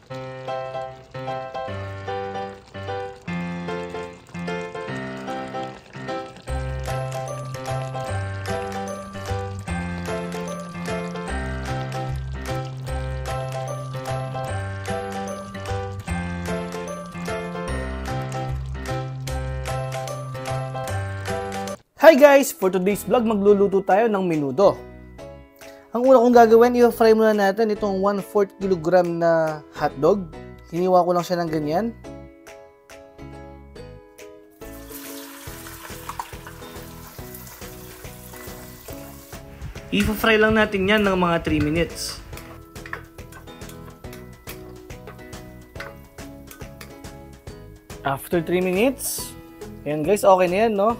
Hi guys! For today's vlog, magluluto tayo ng menudo. Ang una kong gagawin, i-fry muna natin itong 1/4 kg na hotdog. Hiniwa ko lang siya ng ganyan. I-fry lang natin yan ng mga 3 minutes. After 3 minutes, ayan guys, okay na yan, no?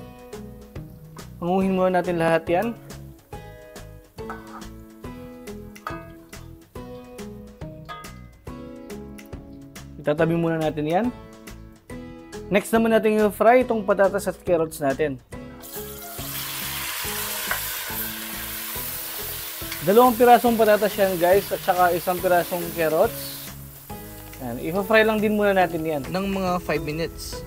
Panguhin muna natin lahat yan. Itatabi muna natin yan. Next naman natin i-fry itong patatas at carrots natin. 2 pirasong patatas yan guys at saka 1 pirasong carrots. I-fry lang din muna natin yan ng mga 5 minutes.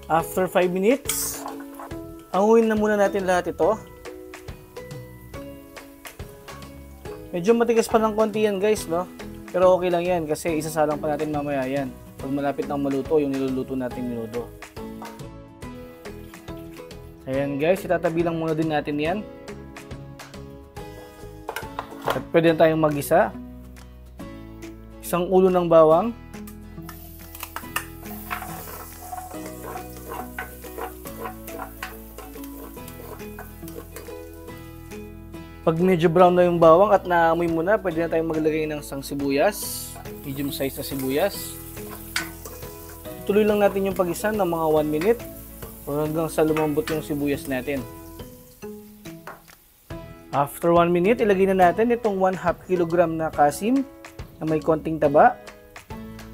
After 5 minutes, anguin na muna natin lahat ito. Medyo matigas pa ng konti yan guys, no? Pero okay lang yan kasi isasalang pa natin mamaya yan. Pag malapit nang maluto yung niluluto natin menudo. Ayan guys, itatabi lang muna din natin yan. At pwede na tayong mag-isa. 1 ulo ng bawang. Pag medyo brown na yung bawang at naamoy mo na, pwede na tayong maglagay ng isang sibuyas. Medium size na sibuyas. Tuloy lang natin yung pag-isa ng mga 1 minute o hanggang sa lumambot yung sibuyas natin. After 1 minute, ilagay na natin itong 1/2 kg na kasim na may konting taba.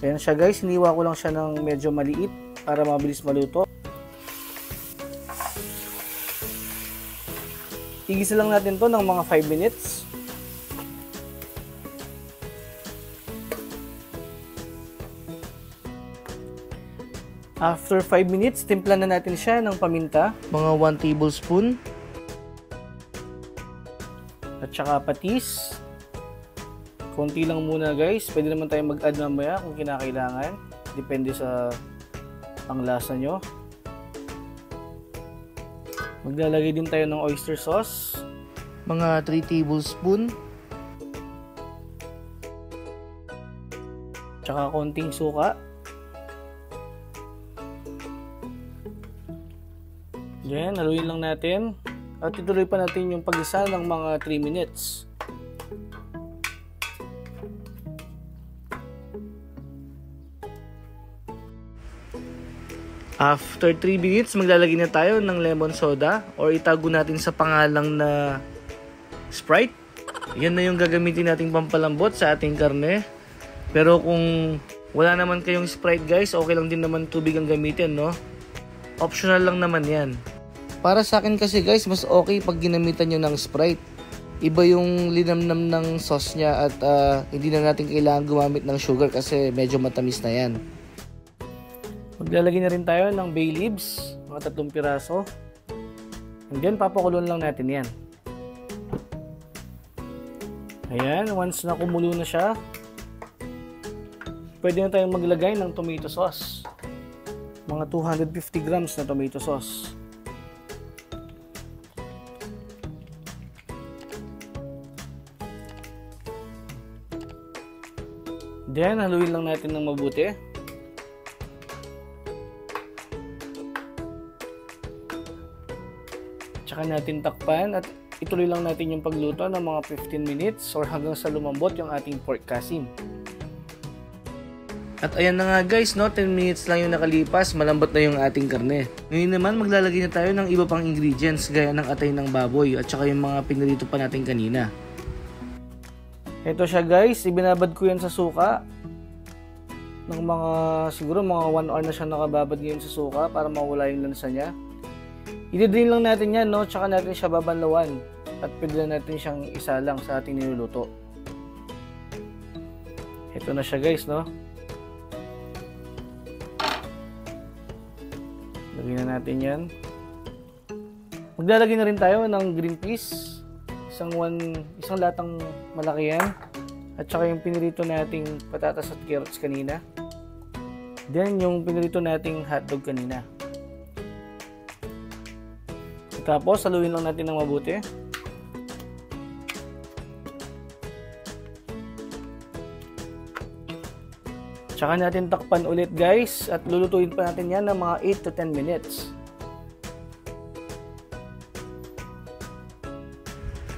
Ayan siya guys, hiniwa ko lang siya ng medyo maliit para mabilis maluto. Igisa lang natin to ng mga 5 minutes. After 5 minutes, timplan na natin siya ng paminta. Mga 1 tablespoon. At saka patis. Konti lang muna guys. Pwede naman tayong mag-add mamaya kung kinakailangan. Depende sa panglasa nyo. Maglalagay din tayo ng oyster sauce. Mga 3 tablespoon. Tsaka konting suka. Yan, haluin lang natin. At ituloy pa natin yung pag-isa ng mga 3 minutes. After 3 minutes, maglalagay na tayo ng lemon soda or itago natin sa pangalang na Sprite. Yan na yung gagamitin nating pampalambot sa ating karne. Pero kung wala naman kayong Sprite guys, okay lang din naman tubig ang gamitin, no? Optional lang naman yan. Para sa akin kasi guys, mas okay pag ginamitan nyo ng Sprite. Iba yung linamnam ng sauce niya at hindi na natin kailangan gumamit ng sugar kasi medyo matamis na yan. Maglalagay na rin tayo ng bay leaves, mga 3 piraso. And then, papakulon lang natin yan. Ayan, once na kumulo na siya, pwede na tayong maglagay ng tomato sauce. Mga 250 grams na tomato sauce. Then, haluin lang natin ng mabuti. Tsaka natin takpan at ituloy lang natin yung pagluto ng mga 15 minutes or hanggang sa lumambot yung ating pork kasim. At ayan na nga guys, no, 10 minutes lang yung nakalipas, malambot na yung ating karne. Ngayon naman maglalagay na tayo ng iba pang ingredients gaya ng atay ng baboy at saka yung mga pinrito pa natin kanina. Ito siya guys, ibinabad ko yan sa suka. Ng mga, siguro mga 1 hour na siya nakababad ngayon sa suka para mawala yung lansa niya. I-drain lang natin yan, no? Tsaka natin siya babanlawan. At pwede na natin siyang isalang sa ating niluluto. Ito na siya guys, no? Lagyan na natin yan. Maglalagay na rin tayo ng green peas. Isang latang malaki yan. At saka yung pinirito nating patatas at carrots kanina. Then yung pinirito nating hotdog kanina. Tapos haluin lang natin ng mabuti. Tsaka natin takpan ulit guys at lulutuin pa natin yan ng mga 8 to 10 minutes.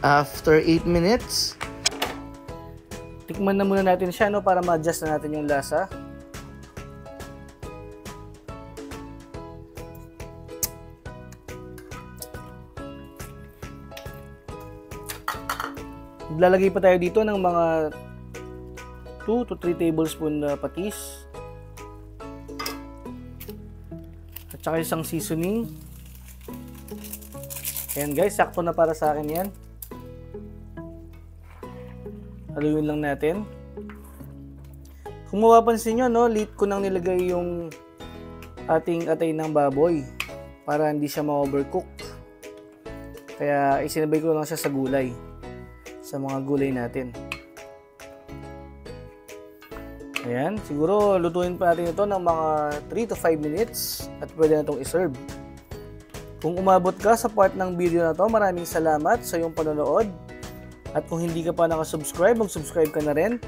After 8 minutes, tikman na muna natin siya, no, para ma-adjust na natin yung lasa. Maglalagay pa tayo dito ng mga 2 to 3 tablespoon na patis. At saka isang seasoning. Ayan guys, sakto na para sa akin yan. Haluin lang natin. Kung mapapansin nyo, no, late ko nang nilagay yung ating atay ng baboy para hindi siya ma-overcook. Kaya isinabay ko lang siya sa gulay. Sa mga gulay natin. Ayan, siguro lutuin pa natin ito ng mga 3 to 5 minutes at pwede na itong iserve. Kung umabot ka sa part ng video na to, maraming salamat sa iyong panonood. At kung hindi ka pa nakasubscribe, mag-subscribe ka na rin.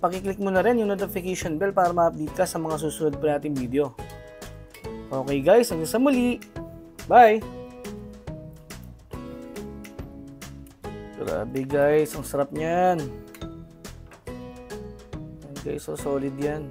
Pakiclick mo na rin yung notification bell para ma-update ka sa mga susunod pa nating video. Okay guys, hanggang sa muli. Bye! Grabe guys, ang sarap niyan. Ayan guys, so solid yan.